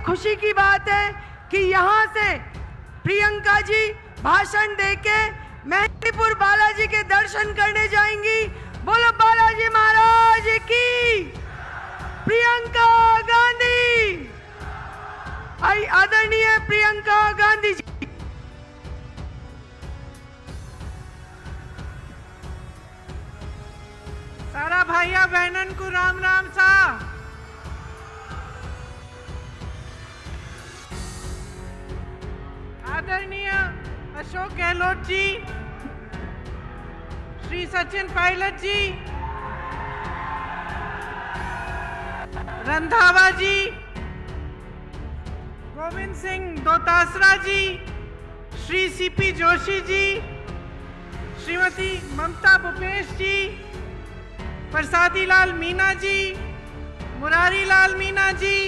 खुशी की बात है कि यहाँ से प्रियंका जी भाषण देके मेहंदीपुर बालाजी के दर्शन करने जाएंगी। बोलो बालाजी महाराज की। प्रियंका गांधी, आदरणीय प्रियंका गांधी जी। सारा भाइया बहनन को राम राम सा। आदरणीय अशोक गहलोत जी, श्री सचिन पायलट जी, रंधावा जी, गोविंद सिंह दोतासरा जी, श्री सीपी जोशी जी, श्रीमती ममता भूपेश जी, प्रसादी लाल मीना जी, मुरारी लाल मीना जी,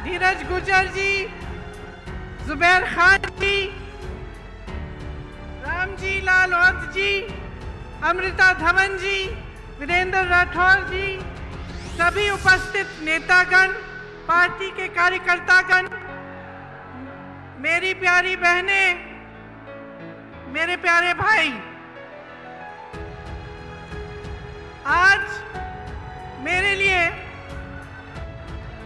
धीरज गुजर जी, जुबैर खान जी, रामजी लाल औध जी, अमृता धवन जी, वीरेंद्र राठौर जी, सभी उपस्थित नेतागण, पार्टी के कार्यकर्तागण, मेरी प्यारी बहनें, मेरे प्यारे भाई, आज मेरे लिए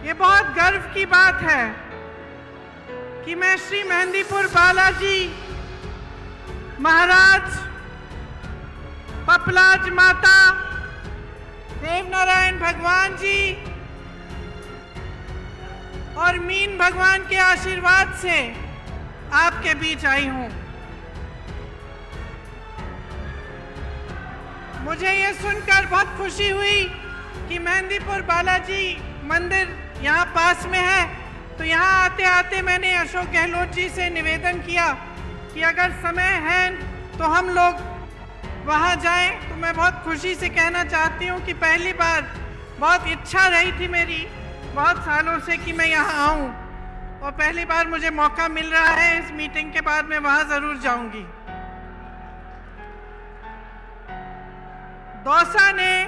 ये बहुत गर्व की बात है कि मैं श्री मेहंदीपुर बालाजी महाराज, पपलाज माता, देवनारायण भगवान जी और मीन भगवान के आशीर्वाद से आपके बीच आई हूं। मुझे ये सुनकर बहुत खुशी हुई कि मेहंदीपुर बालाजी मंदिर यहाँ पास में है, तो यहाँ आते आते मैंने अशोक गहलोत जी से निवेदन किया कि अगर समय है तो हम लोग वहाँ जाएं। तो मैं बहुत खुशी से कहना चाहती हूँ कि पहली बार बहुत इच्छा रही थी मेरी बहुत सालों से कि मैं यहाँ आऊँ, और पहली बार मुझे मौका मिल रहा है। इस मीटिंग के बाद मैं वहाँ ज़रूर जाऊँगी। दौसा ने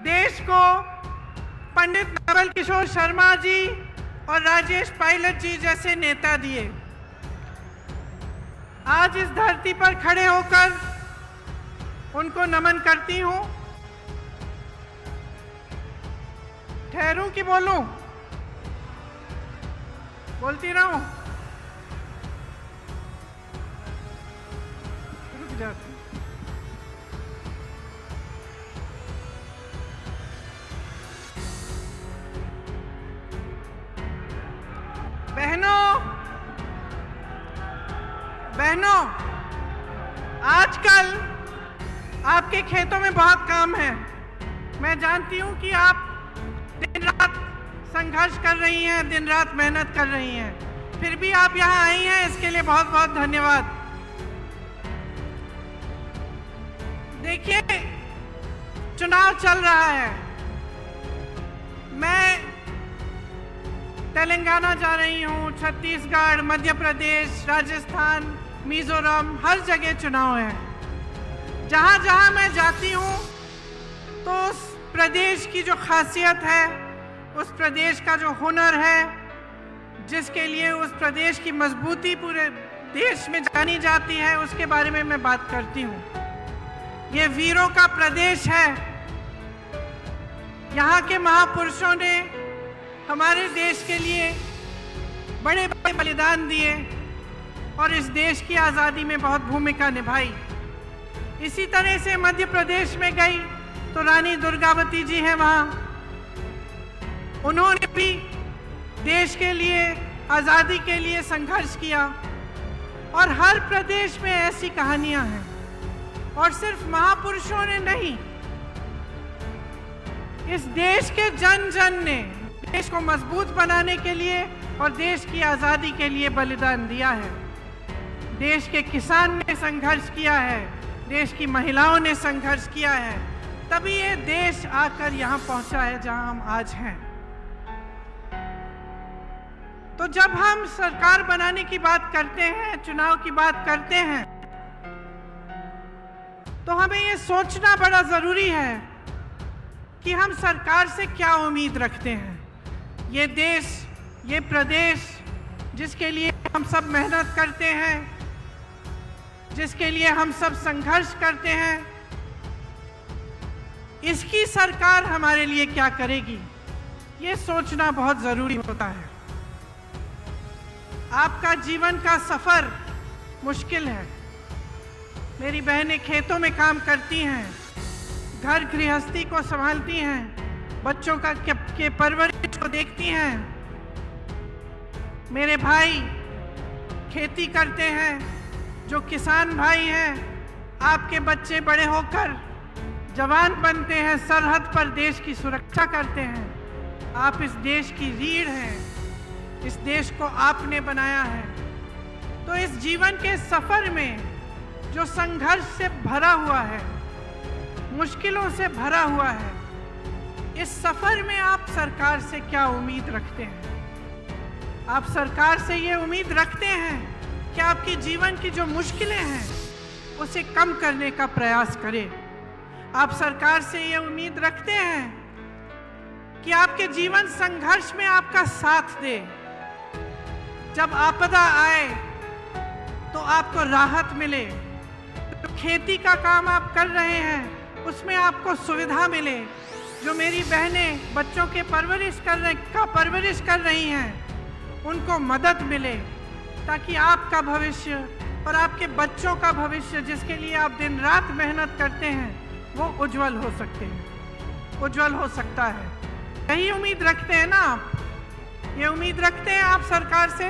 देश को पंडित नवल किशोर शर्मा जी और राजेश पायलट जी जैसे नेता दिए। आज इस धरती पर खड़े होकर उनको नमन करती हूँ। ठहरूं कि बोलूं? बोलती रहूं? रुक जाती। बहनों, आजकल आपके खेतों में बहुत काम है। मैं जानती हूँ कि आप दिन रात संघर्ष कर रही हैं, दिन रात मेहनत कर रही हैं, फिर भी आप यहाँ आई हैं, इसके लिए बहुत बहुत धन्यवाद। देखिए, चुनाव चल रहा है। मैं तेलंगाना जा रही हूँ, छत्तीसगढ़, मध्य प्रदेश, राजस्थान, मिजोरम, हर जगह चुनाव है। जहाँ जहाँ मैं जाती हूँ तो उस प्रदेश की जो खासियत है, उस प्रदेश का जो हुनर है, जिसके लिए उस प्रदेश की मजबूती पूरे देश में जानी जाती है, उसके बारे में मैं बात करती हूँ। ये वीरों का प्रदेश है। यहाँ के महापुरुषों ने हमारे देश के लिए बड़े बड़े बलिदान दिए और इस देश की आज़ादी में बहुत भूमिका निभाई। इसी तरह से मध्य प्रदेश में गई तो रानी दुर्गावती जी हैं वहाँ। उन्होंने भी देश के लिए, आज़ादी के लिए संघर्ष किया। और हर प्रदेश में ऐसी कहानियाँ हैं। और सिर्फ महापुरुषों ने नहीं, इस देश के जन जन ने देश को मजबूत बनाने के लिए और देश की आज़ादी के लिए बलिदान दिया है। देश के किसान ने संघर्ष किया है, देश की महिलाओं ने संघर्ष किया है, तभी ये देश आकर यहाँ पहुँचा है जहाँ हम आज हैं। तो जब हम सरकार बनाने की बात करते हैं, चुनाव की बात करते हैं, तो हमें ये सोचना बड़ा ज़रूरी है कि हम सरकार से क्या उम्मीद रखते हैं। ये देश ये प्रदेश जिसके लिए हम सब मेहनत करते हैं, जिसके लिए हम सब संघर्ष करते हैं, इसकी सरकार हमारे लिए क्या करेगी, ये सोचना बहुत जरूरी होता है। आपका जीवन का सफर मुश्किल है। मेरी बहनें खेतों में काम करती हैं, घर गृहस्थी को संभालती हैं, बच्चों के परवरिश को देखती हैं। मेरे भाई खेती करते हैं, जो किसान भाई हैं, आपके बच्चे बड़े होकर जवान बनते हैं, सरहद पर देश की सुरक्षा करते हैं। आप इस देश की रीढ़ हैं, इस देश को आपने बनाया है। तो इस जीवन के सफर में जो संघर्ष से भरा हुआ है, मुश्किलों से भरा हुआ है, इस सफर में आप सरकार से क्या उम्मीद रखते हैं? आप सरकार से ये उम्मीद रखते हैं कि आपके जीवन की जो मुश्किलें हैं उसे कम करने का प्रयास करें। आप सरकार से ये उम्मीद रखते हैं कि आपके जीवन संघर्ष में आपका साथ दे। जब आपदा आए तो आपको राहत मिले। तो खेती का काम आप कर रहे हैं, उसमें आपको सुविधा मिले। जो मेरी बहनें बच्चों के परवरिश कर रही हैं, उनको मदद मिले, ताकि आपका भविष्य और आपके बच्चों का भविष्य, जिसके लिए आप दिन रात मेहनत करते हैं, वो उज्जवल हो सकता है। यही उम्मीद रखते हैं ना आप? ये उम्मीद रखते हैं आप सरकार से?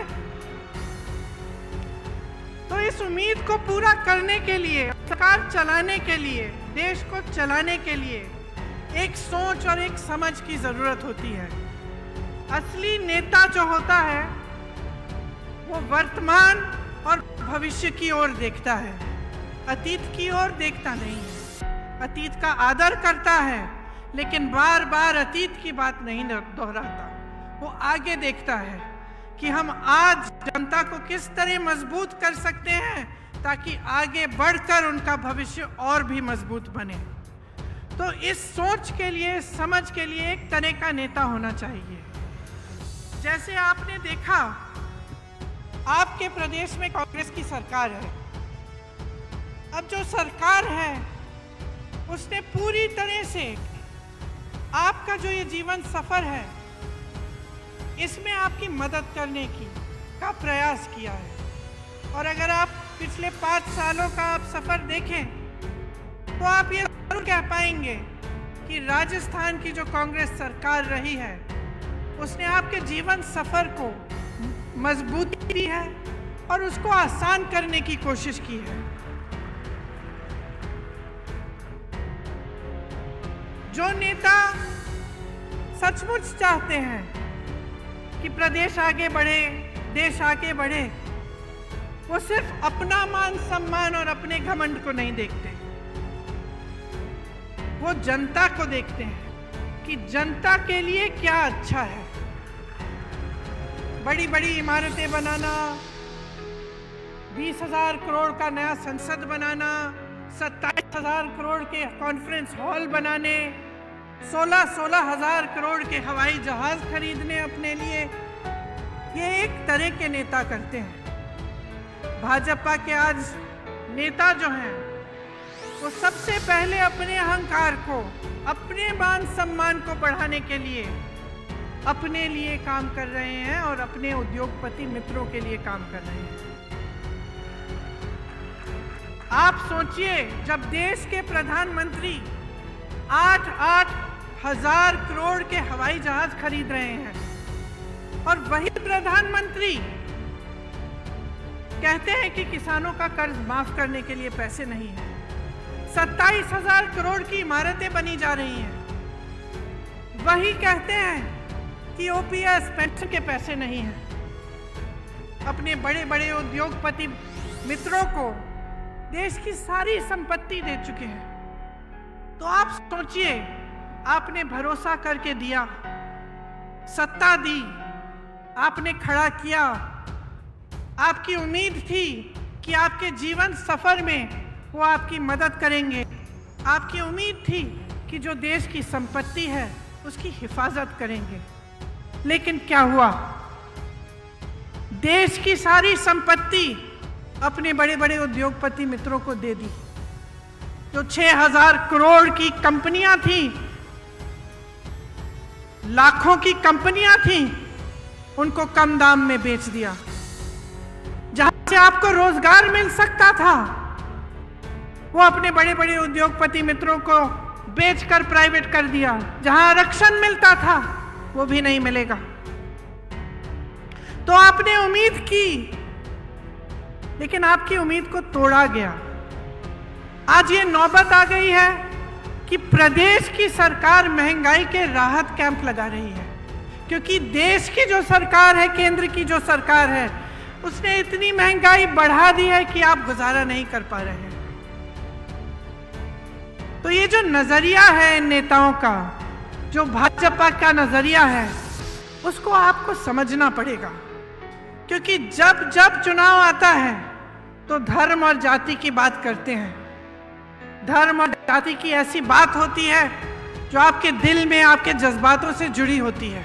तो इस उम्मीद को पूरा करने के लिए, सरकार चलाने के लिए, देश को चलाने के लिए एक सोच और एक समझ की जरूरत होती है। असली नेता जो होता है वो वर्तमान और भविष्य की ओर देखता है, अतीत की ओर देखता नहीं है। अतीत का आदर करता है, लेकिन बार बार अतीत की बात नहीं दोहराता। वो आगे देखता है कि हम आज जनता को किस तरह मजबूत कर सकते हैं, ताकि आगे बढ़कर उनका भविष्य और भी मजबूत बने। तो इस सोच के लिए, समझ के लिए एक तरह का नेता होना चाहिए। जैसे आपने देखा, आपके प्रदेश में कांग्रेस की सरकार है। अब जो सरकार है उसने पूरी तरह से आपका जो ये जीवन सफर है, इसमें आपकी मदद करने का प्रयास किया है। और अगर आप पिछले 5 सालों का आप सफर देखें, तो आप ये जरूर कह पाएंगे कि राजस्थान की जो कांग्रेस सरकार रही है, उसने आपके जीवन सफर को मजबूती दी है और उसको आसान करने की कोशिश की है। जो नेता सचमुच चाहते हैं कि प्रदेश आगे बढ़े, देश आगे बढ़े, वो सिर्फ अपना मान सम्मान और अपने घमंड को नहीं देखते, वो जनता को देखते हैं कि जनता के लिए क्या अच्छा है। बड़ी बड़ी इमारतें बनाना, 20,000 करोड़ का नया संसद बनाना, 27,000 करोड़ के कॉन्फ्रेंस हॉल बनाने, 16,000 करोड़ के हवाई जहाज खरीदने अपने लिए, ये एक तरह के नेता करते हैं। भाजपा के आज नेता जो हैं, वो सबसे पहले अपने अहंकार को, अपने मान सम्मान को बढ़ाने के लिए अपने लिए काम कर रहे हैं और अपने उद्योगपति मित्रों के लिए काम कर रहे हैं। आप सोचिए, जब देश के प्रधानमंत्री 8-8 हजार करोड़ के हवाई जहाज खरीद रहे हैं, और वही प्रधानमंत्री कहते हैं कि किसानों का कर्ज माफ करने के लिए पैसे नहीं है, 27,000 करोड़ की इमारतें बनी जा रही हैं, वही कहते हैं कि ओपीएस पेंशन के पैसे नहीं हैं। अपने बड़े बड़े उद्योगपति मित्रों को देश की सारी संपत्ति दे चुके हैं। तो आप सोचिए, आपने भरोसा करके दिया, सत्ता दी, आपने खड़ा किया, आपकी उम्मीद थी कि आपके जीवन सफर में वो आपकी मदद करेंगे, आपकी उम्मीद थी कि जो देश की संपत्ति है उसकी हिफाजत करेंगे। लेकिन क्या हुआ? देश की सारी संपत्ति अपने बड़े बड़े उद्योगपति मित्रों को दे दी। जो 6,000 करोड़ की कंपनियां थी, लाखों की कंपनियां थी, उनको कम दाम में बेच दिया। जहां से आपको रोजगार मिल सकता था, वो अपने बड़े बड़े उद्योगपति मित्रों को बेचकर प्राइवेट कर दिया। जहां आरक्षण मिलता था, वो भी नहीं मिलेगा। तो आपने उम्मीद की, लेकिन आपकी उम्मीद को तोड़ा गया। आज ये नौबत आ गई है कि प्रदेश की सरकार महंगाई के राहत कैंप लगा रही है, क्योंकि देश की जो सरकार है, केंद्र की जो सरकार है, उसने इतनी महंगाई बढ़ा दी है कि आप गुजारा नहीं कर पा रहे हैं। तो ये जो नजरिया है इन नेताओं का, जो भाजपा का नजरिया है, उसको आपको समझना पड़ेगा। क्योंकि जब जब चुनाव आता है तो धर्म और जाति की बात करते हैं। धर्म और जाति की ऐसी बात होती है जो आपके दिल में, आपके जज्बातों से जुड़ी होती है।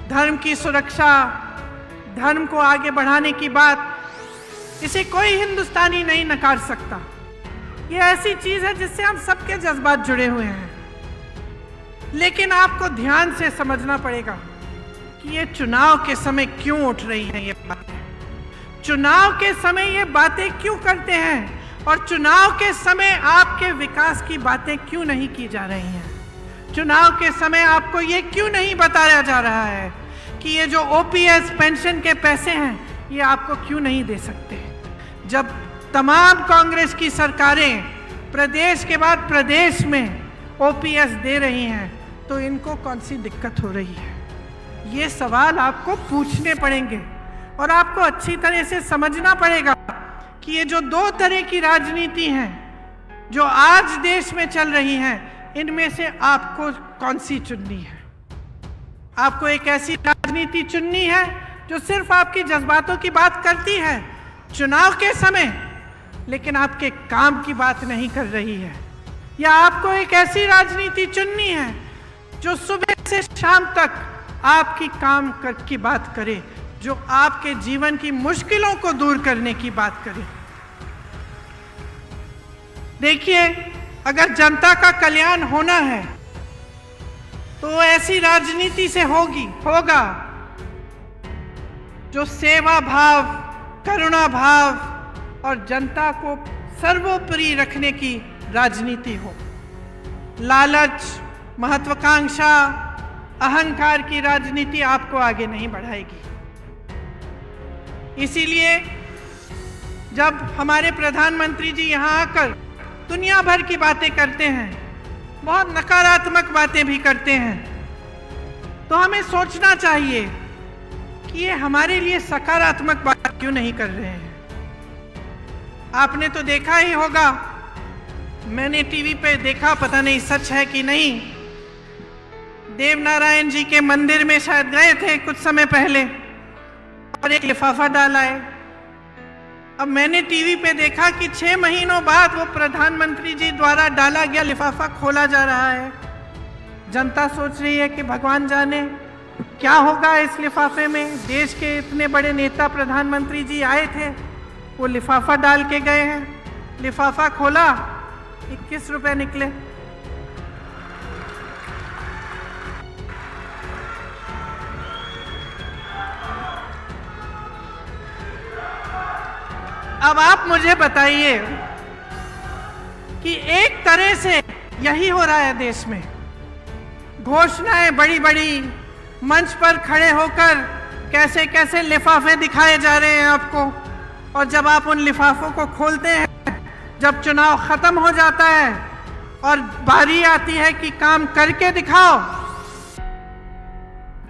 धर्म की सुरक्षा, धर्म को आगे बढ़ाने की बात, इसे कोई हिंदुस्तानी नहीं नकार सकता। ये ऐसी चीज है जिससे हम सबके जज्बात जुड़े हुए हैं। लेकिन आपको ध्यान से समझना पड़ेगा कि ये चुनाव के समय क्यों उठ रही हैं ये बातें। चुनाव के समय ये बातें क्यों करते हैं, और चुनाव के समय आपके विकास की बातें क्यों नहीं की जा रही हैं। चुनाव के समय आपको ये क्यों नहीं बताया जा रहा है कि ये जो ओपीएस पेंशन के पैसे हैं, ये आपको क्यों नहीं दे सकते। जब तमाम कांग्रेस की सरकारें प्रदेश के बाद प्रदेश में ओपीएस दे रही हैं, तो इनको कौन सी दिक्कत हो रही है। ये सवाल आपको पूछने पड़ेंगे और आपको अच्छी तरह से समझना पड़ेगा कि ये जो दो तरह की राजनीति हैं जो आज देश में चल रही हैं, इनमें से आपको कौन सी चुननी है। आपको एक ऐसी राजनीति चुननी है जो सिर्फ आपकी जज्बातों की बात करती है चुनाव के समय, लेकिन आपके काम की बात नहीं कर रही है। या आपको एक ऐसी राजनीति चुननी है जो सुबह से शाम तक आपकी काम की बात करे, जो आपके जीवन की मुश्किलों को दूर करने की बात करे। देखिए, अगर जनता का कल्याण होना है तो ऐसी राजनीति से होगा जो सेवा भाव, करुणा भाव और जनता को सर्वोपरि रखने की राजनीति हो। लालच, महत्वाकांक्षा, अहंकार की राजनीति आपको आगे नहीं बढ़ाएगी। इसीलिए जब हमारे प्रधानमंत्री जी यहाँ आकर दुनिया भर की बातें करते हैं, बहुत नकारात्मक बातें भी करते हैं, तो हमें सोचना चाहिए कि ये हमारे लिए सकारात्मक बात क्यों नहीं कर रहे हैं। आपने तो देखा ही होगा, मैंने टीवी पे देखा, पता नहीं सच है कि नहीं, देवनारायण जी के मंदिर में शायद गए थे कुछ समय पहले और एक लिफाफा डाला है। अब मैंने टीवी पे देखा कि 6 महीनों बाद वो प्रधानमंत्री जी द्वारा डाला गया लिफाफा खोला जा रहा है। जनता सोच रही है कि भगवान जाने क्या होगा इस लिफाफे में। देश के इतने बड़े नेता प्रधानमंत्री जी आए थे, वो लिफाफा डाल के गए हैं। लिफाफा खोला, 21 रुपए निकले। अब आप मुझे बताइए कि एक तरह से यही हो रहा है देश में। घोषणाएं बड़ी बड़ी मंच पर खड़े होकर कैसे कैसे लिफाफे दिखाए जा रहे हैं आपको, और जब आप उन लिफाफों को खोलते हैं, जब चुनाव खत्म हो जाता है और बारी आती है कि काम करके दिखाओ,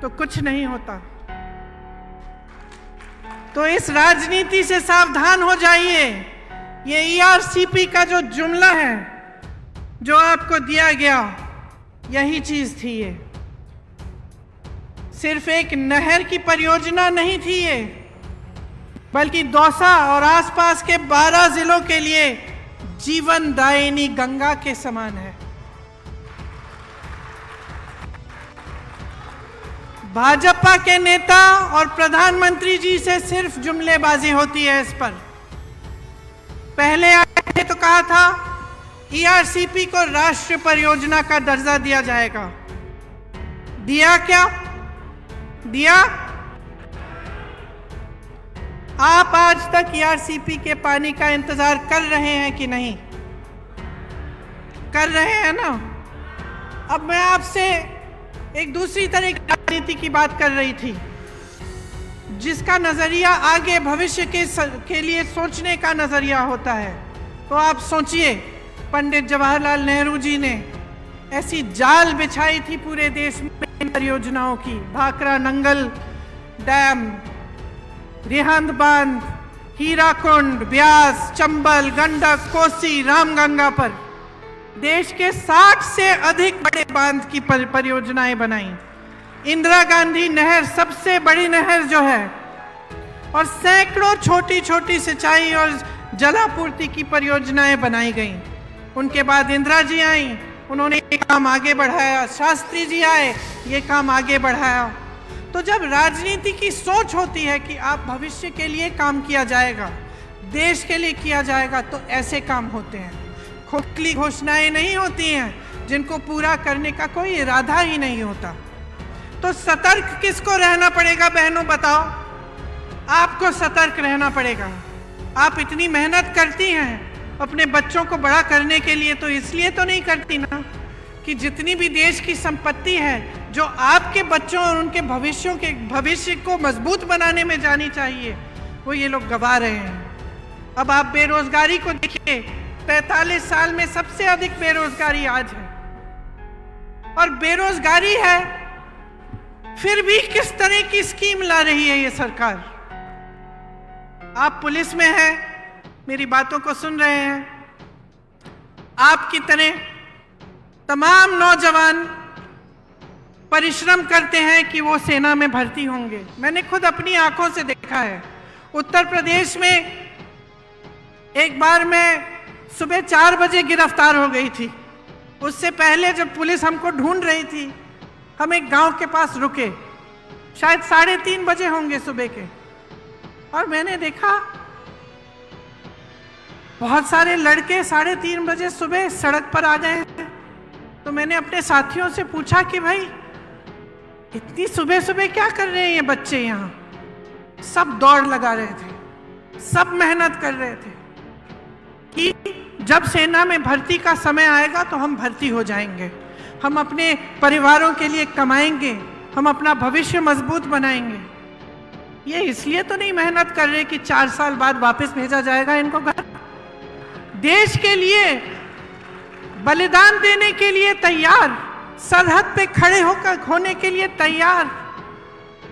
तो कुछ नहीं होता। तो इस राजनीति से सावधान हो जाइए। ये ईआरसीपी का जो जुमला है जो आपको दिया गया, यही चीज थी। ये सिर्फ एक नहर की परियोजना नहीं थी ये, बल्कि दौसा और आसपास के 12 जिलों के लिए जीवनदायिनी गंगा के समान है। भाजपा के नेता और प्रधानमंत्री जी से सिर्फ जुमलेबाजी होती है इस पर। पहले आए थे तो कहा था ईआरसीपी को राष्ट्रीय परियोजना का दर्जा दिया जाएगा। दिया क्या? दिया? आप आज तक ईआरसीपी के पानी का इंतजार कर रहे हैं कि नहीं? कर रहे हैं ना। अब मैं आपसे एक दूसरी तरह की राजनीति की बात कर रही थी, जिसका नजरिया आगे भविष्य के लिए सोचने का नजरिया होता है। तो आप सोचिए, पंडित जवाहरलाल नेहरू जी ने ऐसी जाल बिछाई थी पूरे देश में परियोजनाओं की, भाखरा नंगल डैम, रिहंद बांध, हीराकुंड, ब्यास, चंबल, गंडक, कोसी, रामगंगा पर देश के 60 से अधिक बड़े बांध की परियोजनाएं बनाई। इंदिरा गांधी नहर सबसे बड़ी नहर जो है, और सैकड़ों छोटी छोटी सिंचाई और जलापूर्ति की परियोजनाएं बनाई गई। उनके बाद इंदिरा जी आई, उन्होंने ये काम आगे बढ़ाया। शास्त्री जी आए, ये काम आगे बढ़ाया। तो जब राजनीति की सोच होती है कि आप भविष्य के लिए काम किया जाएगा, देश के लिए किया जाएगा, तो ऐसे काम होते हैं। खोखली घोषणाएं नहीं होती हैं जिनको पूरा करने का कोई इरादा ही नहीं होता। तो सतर्क किसको रहना पड़ेगा बहनों, बताओ? आपको सतर्क रहना पड़ेगा। आप इतनी मेहनत करती हैं अपने बच्चों को बड़ा करने के लिए, तो इसलिए तो नहीं करती ना कि जितनी भी देश की संपत्ति है जो आपके बच्चों और उनके भविष्य को मजबूत बनाने में जानी चाहिए, वो ये लोग गवा रहे हैं। अब आप बेरोजगारी को देखिए, 45 साल में सबसे अधिक बेरोजगारी आज है। और बेरोजगारी है, फिर भी किस तरह की स्कीम ला रही है ये सरकार। आप पुलिस में हैं, मेरी बातों को सुन रहे हैं। आपकी तरह तमाम नौजवान परिश्रम करते हैं कि वो सेना में भर्ती होंगे। मैंने खुद अपनी आंखों से देखा है। उत्तर प्रदेश में एक बार मैं सुबह 4 बजे गिरफ्तार हो गई थी। उससे पहले जब पुलिस हमको ढूंढ रही थी, हम एक गांव के पास रुके, शायद 3:30 बजे होंगे सुबह के, और मैंने देखा बहुत सारे लड़के 3:30 बजे सुबह सड़क पर आ गए हैं। तो मैंने अपने साथियों से पूछा कि भाई इतनी सुबह सुबह क्या कर रहे हैं ये बच्चे यहाँ? सब दौड़ लगा रहे थे, सब मेहनत कर रहे थे कि जब सेना में भर्ती का समय आएगा तो हम भर्ती हो जाएंगे, हम अपने परिवारों के लिए कमाएंगे, हम अपना भविष्य मजबूत बनाएंगे। ये इसलिए तो नहीं मेहनत कर रहे कि 4 साल बाद वापस भेजा जाएगा इनको घर। देश के लिए बलिदान देने के लिए तैयार, सरहद पे खड़े होकर होने के लिए तैयार,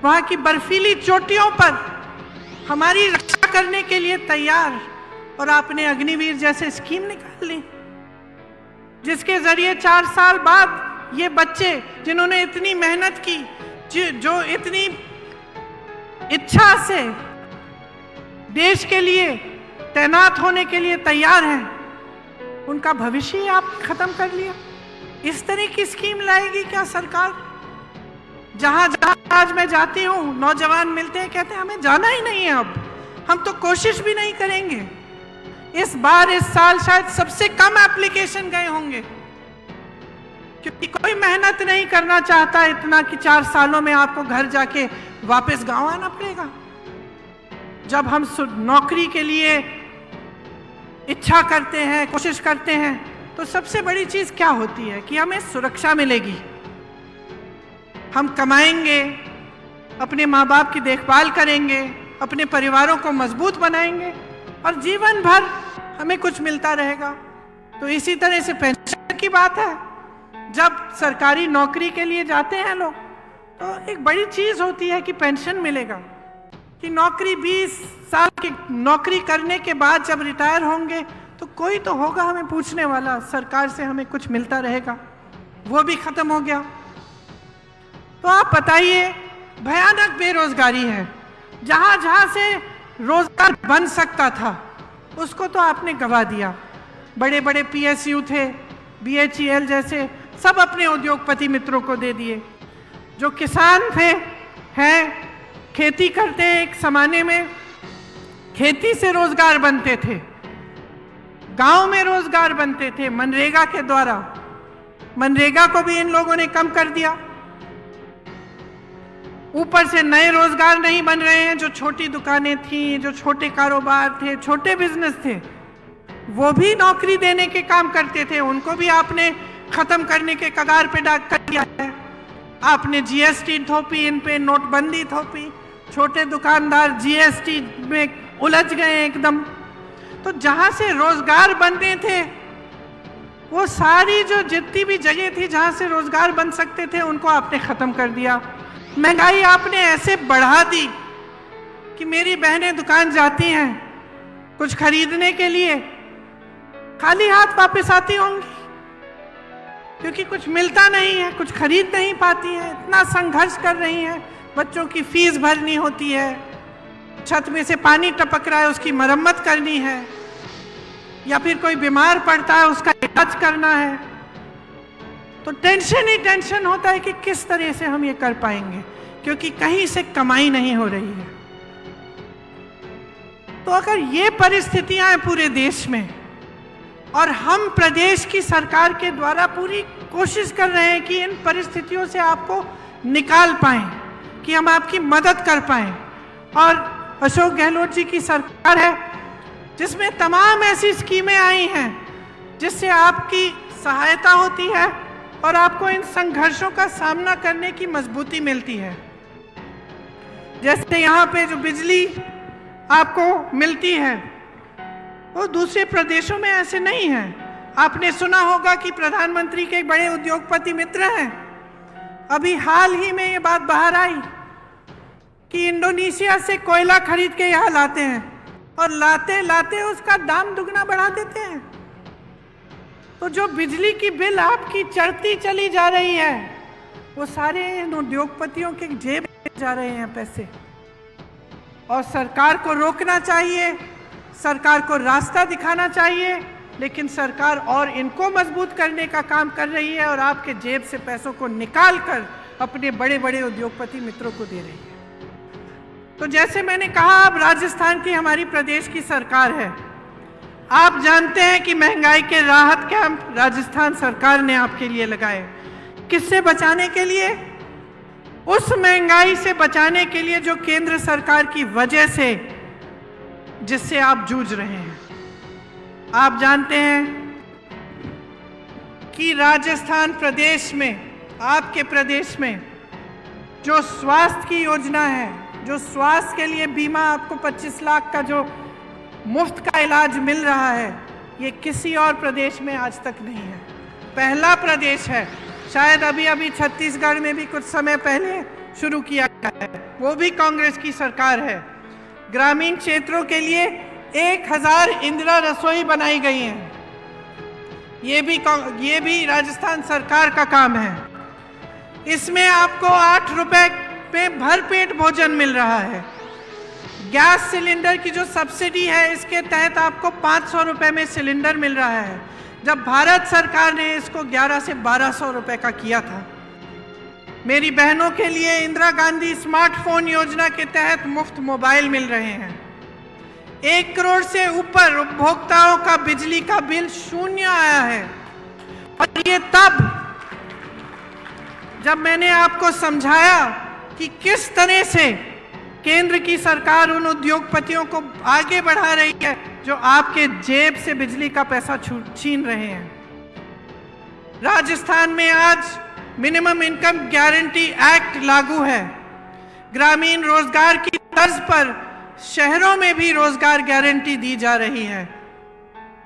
वहां की बर्फीली चोटियों पर हमारी रक्षा करने के लिए तैयार। और आपने अग्निवीर जैसे स्कीम निकाल ली, जिसके जरिए 4 साल बाद ये बच्चे जिन्होंने इतनी मेहनत की, जो इतनी इच्छा से देश के लिए तैनात होने के लिए तैयार हैं, उनका भविष्य ही आप खत्म कर लिया। इस तरह की स्कीम लाएगी क्या सरकार? जहां जहां आज मैं जाती हूं, नौजवान मिलते हैं, कहते हैं हमें जाना ही नहीं है, अब हम तो कोशिश भी नहीं करेंगे। इस साल शायद सबसे कम एप्लीकेशन गए होंगे, क्योंकि कोई मेहनत नहीं करना चाहता इतना कि 4 सालों में आपको घर जाके वापस गांव आना पड़ेगा। जब हम नौकरी के लिए इच्छा करते हैं, कोशिश करते हैं, तो सबसे बड़ी चीज क्या होती है कि हमें सुरक्षा मिलेगी, हम कमाएंगे, अपने माँ बाप की देखभाल करेंगे, अपने परिवारों को मजबूत बनाएंगे और जीवन भर हमें कुछ मिलता रहेगा। तो इसी तरह से पेंशन की बात है। जब सरकारी नौकरी के लिए जाते हैं लोग, तो एक बड़ी चीज होती है कि पेंशन मिलेगा, कि नौकरी 20 साल की नौकरी करने के बाद जब रिटायर होंगे तो कोई तो होगा हमें पूछने वाला, सरकार से हमें कुछ मिलता रहेगा। वो भी खत्म हो गया। तो आप बताइए, भयानक बेरोजगारी है। जहां जहां से रोजगार बन सकता था उसको तो आपने गवा दिया। बड़े बड़े PSU थे, BHEL जैसे, सब अपने उद्योगपति मित्रों को दे दिए। जो किसान थे हैं, खेती करते हैं, एक ज़माने में खेती से रोजगार बनते थे, गांव में रोजगार बनते थे मनरेगा के द्वारा। मनरेगा को भी इन लोगों ने कम कर दिया। ऊपर से नए रोजगार नहीं बन रहे हैं। जो छोटी दुकानें थी, जो छोटे कारोबार थे, छोटे बिजनेस थे, वो भी नौकरी देने के काम करते थे, उनको भी आपने खत्म करने के कगार पे कर दिया है। आपने जीएसटी थोपी, इन पे नोटबंदी थोपी, छोटे दुकानदार जीएसटी में उलझ गए एकदम। तो जहां से रोजगार बनते थे, वो सारी जो जितनी भी जगह थी जहां से रोजगार बन सकते थे, उनको आपने खत्म कर दिया। महंगाई आपने ऐसे बढ़ा दी कि मेरी बहनें दुकान जाती हैं कुछ खरीदने के लिए, खाली हाथ वापस आती होंगी, क्योंकि कुछ मिलता नहीं है, कुछ खरीद नहीं पाती है। इतना संघर्ष कर रही हैं, बच्चों की फीस भरनी होती है, छत में से पानी टपक रहा है उसकी मरम्मत करनी है, या फिर कोई बीमार पड़ता है उसका इलाज करना है। तो टेंशन ही टेंशन होता है कि किस तरह से हम ये कर पाएंगे, क्योंकि कहीं से कमाई नहीं हो रही है। तो अगर ये परिस्थितियां हैं पूरे देश में, और हम प्रदेश की सरकार के द्वारा पूरी कोशिश कर रहे हैं कि इन परिस्थितियों से आपको निकाल पाएं, कि हम आपकी मदद कर पाएं, और अशोक गहलोत जी की सरकार है जिसमें तमाम ऐसी स्कीमें आई हैं जिससे आपकी सहायता होती है और आपको इन संघर्षों का सामना करने की मजबूती मिलती है। जैसे यहाँ पे जो बिजली आपको मिलती है, वो दूसरे प्रदेशों में ऐसे नहीं है। आपने सुना होगा कि प्रधानमंत्री के बड़े उद्योगपति मित्र हैं, अभी हाल ही में ये बात बाहर आई कि इंडोनेशिया से कोयला खरीद के यहाँ लाते हैं, और लाते लाते उसका दाम दुगना बढ़ा देते हैं। तो जो बिजली की बिल आपकी चढ़ती चली जा रही है, वो सारे इन उद्योगपतियों के जेब में जा रहे हैं पैसे। और सरकार को रोकना चाहिए, सरकार को रास्ता दिखाना चाहिए, लेकिन सरकार और इनको मजबूत करने का काम कर रही है और आपके जेब से पैसों को निकाल कर अपने बड़े बड़े उद्योगपति मित्रों को दे रही है। तो जैसे मैंने कहा, अब राजस्थान की हमारी प्रदेश की सरकार है। आप जानते हैं कि महंगाई के राहत कैंप राजस्थान सरकार ने आपके लिए लगाए। किससे बचाने के लिए? उस महंगाई से बचाने के लिए जो केंद्र सरकार की वजह से, जिससे आप जूझ रहे हैं। आप जानते हैं कि राजस्थान प्रदेश में, आपके प्रदेश में जो स्वास्थ्य की योजना है, जो स्वास्थ्य के लिए बीमा आपको 25 लाख का जो मुफ्त का इलाज मिल रहा है, ये किसी और प्रदेश में आज तक नहीं है। पहला प्रदेश है। शायद अभी अभी छत्तीसगढ़ में भी कुछ समय पहले शुरू किया गया है, वो भी कांग्रेस की सरकार है। ग्रामीण क्षेत्रों के लिए 1000 इंदिरा रसोई बनाई गई हैं। ये भी राजस्थान सरकार का काम है। इसमें आपको 8 रुपए पे भरपेट भोजन मिल रहा है। गैस सिलेंडर की जो सब्सिडी है, इसके तहत आपको 500 रुपए में सिलेंडर मिल रहा है, जब भारत सरकार ने इसको 1100 से 1200 रुपए का किया था। मेरी बहनों के लिए इंदिरा गांधी स्मार्टफोन योजना के तहत मुफ्त मोबाइल मिल रहे हैं। 1 करोड़ से ऊपर उपभोक्ताओं का बिजली का बिल शून्य आया है। और ये तब जब मैंने आपको समझाया कि किस तरह से केंद्र की सरकार उन उद्योगपतियों को आगे बढ़ा रही है जो आपके जेब से बिजली का पैसा छीन रहे हैं। राजस्थान में आज मिनिमम इनकम गारंटी एक्ट लागू है। ग्रामीण रोजगार की तर्ज पर शहरों में भी रोजगार गारंटी दी जा रही है।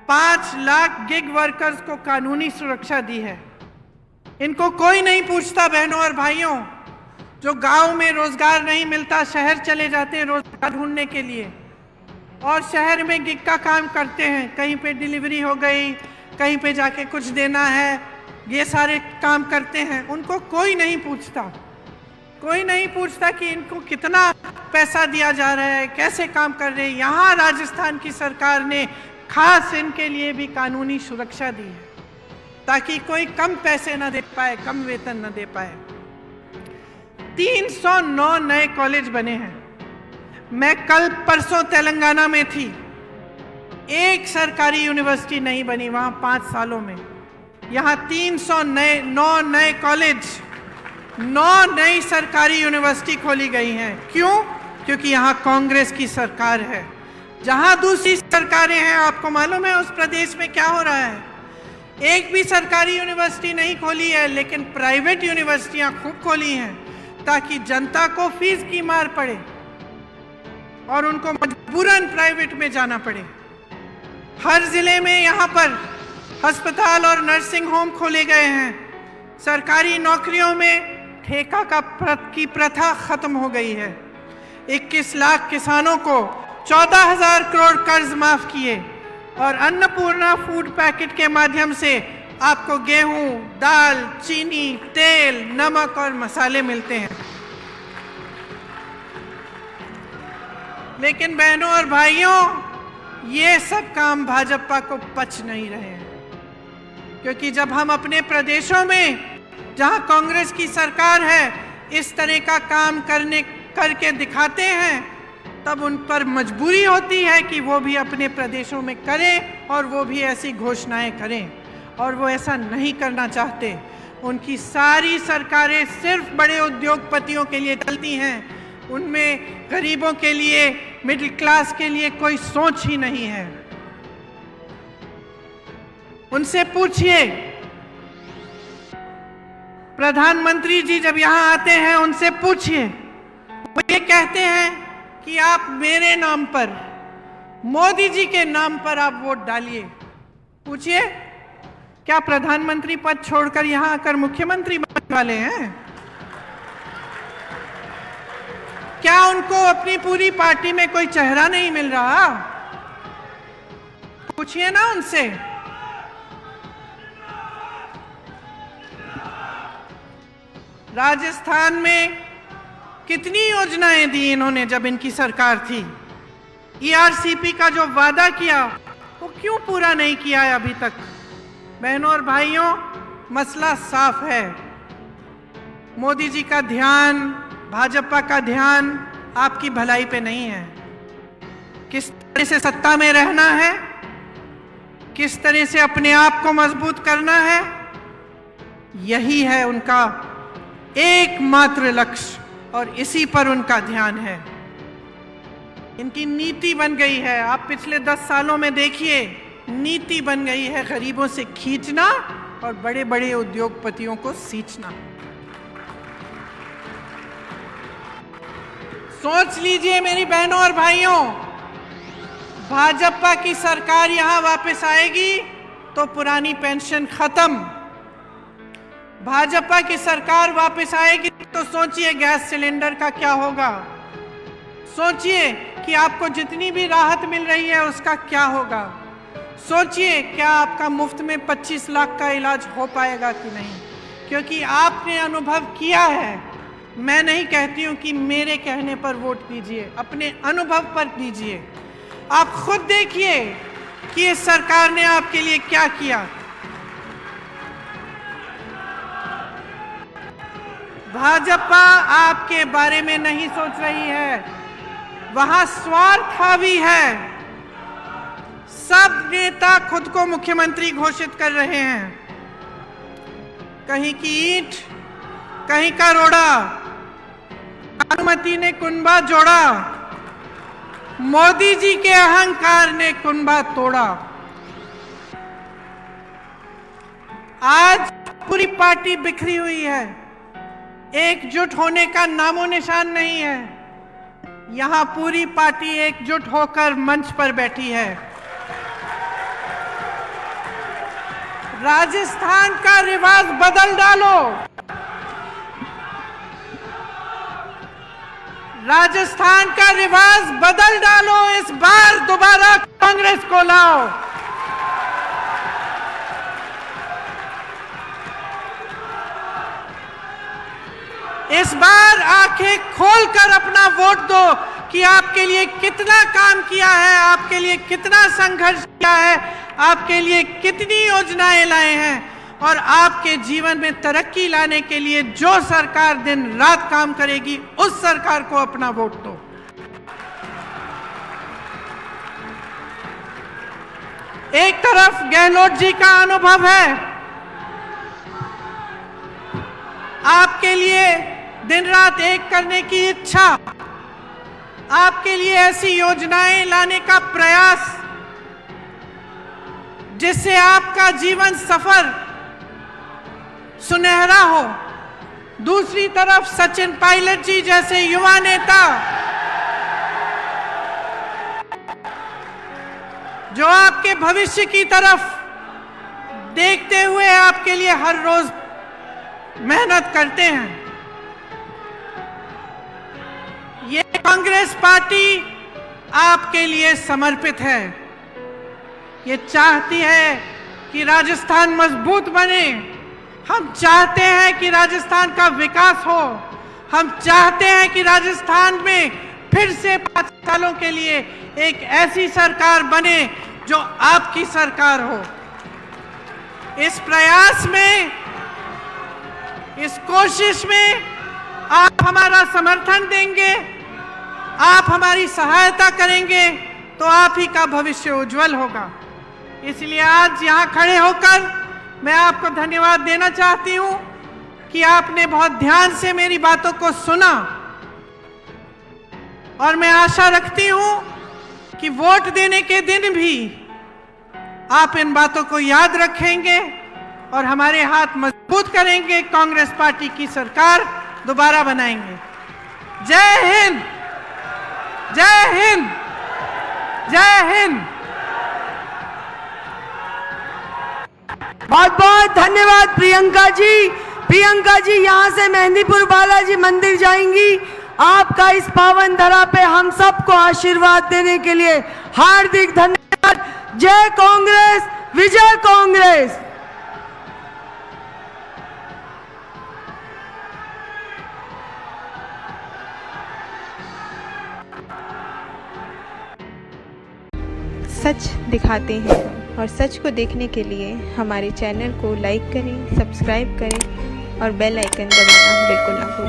5 लाख गिग वर्कर्स को कानूनी सुरक्षा दी है। इनको कोई नहीं पूछता। बहनों और भाइयों, जो गांव में रोजगार नहीं मिलता, शहर चले जाते हैं रोजगार ढूंढने के लिए, और शहर में गिग का काम करते हैं। कहीं पे डिलीवरी हो गई, कहीं पे जाके कुछ देना है, ये सारे काम करते हैं। उनको कोई नहीं पूछता। कोई नहीं पूछता कि इनको कितना पैसा दिया जा रहा है, कैसे काम कर रहे हैं। यहाँ राजस्थान की सरकार ने खास इनके लिए भी कानूनी सुरक्षा दी है, ताकि कोई कम पैसे न दे पाए, कम वेतन न दे पाए। 309 नए कॉलेज बने हैं। मैं कल परसों तेलंगाना में थी, एक सरकारी यूनिवर्सिटी नहीं बनी वहां 5 सालों में। यहाँ 309 नए कॉलेज, 9 नई सरकारी यूनिवर्सिटी खोली गई हैं। क्यों? क्योंकि यहाँ कांग्रेस की सरकार है। जहाँ दूसरी सरकारें हैं, आपको मालूम है उस प्रदेश में क्या हो रहा है? एक भी सरकारी यूनिवर्सिटी नहीं खोली है, लेकिन प्राइवेट यूनिवर्सिटियां खूब खोली हैं ताकि जनता को फीस की मार पड़े और उनको मजबूरन प्राइवेट में जाना पड़े। हर जिले में यहाँ पर अस्पताल और नर्सिंग होम खोले गए हैं। सरकारी नौकरियों में ठेका की प्रथा खत्म हो गई है। 21 लाख किसानों को 14,000 करोड़ कर्ज माफ किए और अन्नपूर्णा फूड पैकेट के माध्यम से आपको गेहूं, दाल, चीनी, तेल, नमक और मसाले मिलते हैं। लेकिन बहनों और भाइयों, ये सब काम भाजपा को पच नहीं रहे हैं, क्योंकि जब हम अपने प्रदेशों में जहां कांग्रेस की सरकार है इस तरह का काम करके दिखाते हैं, तब उन पर मजबूरी होती है कि वो भी अपने प्रदेशों में करें और वो भी ऐसी घोषणाएं करें, और वो ऐसा नहीं करना चाहते। उनकी सारी सरकारें सिर्फ बड़े उद्योगपतियों के लिए चलती हैं, उनमें गरीबों के लिए, मिडिल क्लास के लिए कोई सोच ही नहीं है। उनसे पूछिए, प्रधानमंत्री जी जब यहाँ आते हैं उनसे पूछिए, वो ये कहते हैं कि आप मेरे नाम पर, मोदी जी के नाम पर आप वोट डालिए। पूछिए, क्या प्रधानमंत्री पद छोड़कर यहां आकर मुख्यमंत्री बनने वाले हैं? क्या उनको अपनी पूरी पार्टी में कोई चेहरा नहीं मिल रहा? पूछिए ना उनसे। राजस्थान में कितनी योजनाएं दी इन्होंने जब इनकी सरकार थी। ईआरसीपी का जो वादा किया वो क्यों पूरा नहीं किया है अभी तक? बहनों और भाइयों, मसला साफ है। मोदी जी का ध्यान, भाजपा का ध्यान आपकी भलाई पे नहीं है। किस तरह से सत्ता में रहना है, किस तरह से अपने आप को मजबूत करना है, यही है उनका एकमात्र लक्ष्य और इसी पर उनका ध्यान है। इनकी नीति बन गई है, आप पिछले 10 सालों में देखिए, नीति बन गई है गरीबों से खींचना और बड़े बड़े उद्योगपतियों को सींचना। सोच लीजिए मेरी बहनों और भाइयों, भाजपा की सरकार यहां वापस आएगी तो पुरानी पेंशन खत्म। भाजपा की सरकार वापस आएगी तो सोचिए गैस सिलेंडर का क्या होगा। सोचिए कि आपको जितनी भी राहत मिल रही है उसका क्या होगा। सोचिए क्या आपका मुफ्त में 25 लाख का इलाज हो पाएगा कि नहीं, क्योंकि आपने अनुभव किया है। मैं नहीं कहती हूं कि मेरे कहने पर वोट दीजिए, अपने अनुभव पर दीजिए। आप खुद देखिए कि इस सरकार ने आपके लिए क्या किया। भाजपा आपके बारे में नहीं सोच रही है, वहां स्वार्थ हावी है। सब नेता खुद को मुख्यमंत्री घोषित कर रहे हैं। कहीं की ईंट, कहीं का रोड़ा, अनुमति ने कुनबा जोड़ा, मोदी जी के अहंकार ने कुनबा तोड़ा। आज पूरी पार्टी बिखरी हुई है, एकजुट होने का नामो निशान नहीं है। यहां पूरी पार्टी एकजुट होकर मंच पर बैठी है। राजस्थान का रिवाज बदल डालो। राजस्थान का रिवाज बदल डालो। इस बार दोबारा कांग्रेस को लाओ। इस बार आंखें खोलकर अपना वोट दो कि आपके लिए कितना काम किया है, आपके लिए कितना संघर्ष किया है, आपके लिए कितनी योजनाएं लाए हैं और आपके जीवन में तरक्की लाने के लिए जो सरकार दिन रात काम करेगी, उस सरकार को अपना वोट दो। एक तरफ गहलोत जी का अनुभव है, आपके लिए दिन रात एक करने की इच्छा, आपके लिए ऐसी योजनाएं लाने का प्रयास जिससे आपका जीवन सफर सुनहरा हो। दूसरी तरफ सचिन पायलट जी जैसे युवा नेता जो आपके भविष्य की तरफ देखते हुए आपके लिए हर रोज मेहनत करते हैं। ये कांग्रेस पार्टी आपके लिए समर्पित है। ये चाहती है कि राजस्थान मजबूत बने। हम चाहते हैं कि राजस्थान का विकास हो। हम चाहते हैं कि राजस्थान में फिर से 5 सालों के लिए एक ऐसी सरकार बने जो आपकी सरकार हो। इस प्रयास में, इस कोशिश में आप हमारा समर्थन देंगे, आप हमारी सहायता करेंगे तो आप ही का भविष्य उज्जवल होगा। इसलिए आज यहाँ खड़े होकर मैं आपको धन्यवाद देना चाहती हूँ कि आपने बहुत ध्यान से मेरी बातों को सुना और मैं आशा रखती हूँ कि वोट देने के दिन भी आप इन बातों को याद रखेंगे और हमारे हाथ मजबूत करेंगे, कांग्रेस पार्टी की सरकार दोबारा बनाएंगे। जय हिंद, जय हिंद, जय हिंद। बहुत बहुत धन्यवाद प्रियंका जी। प्रियंका जी यहाँ से मेहंदीपुर बालाजी मंदिर जाएंगी। आपका इस पावन धरा पे हम सबको आशीर्वाद देने के लिए हार्दिक धन्यवाद। जय कांग्रेस, विजय कांग्रेस। सच दिखाते हैं और सच को देखने के लिए हमारे चैनल को लाइक करें, सब्सक्राइब करें और बेल आइकन दबाना बिल्कुल ना भूलें।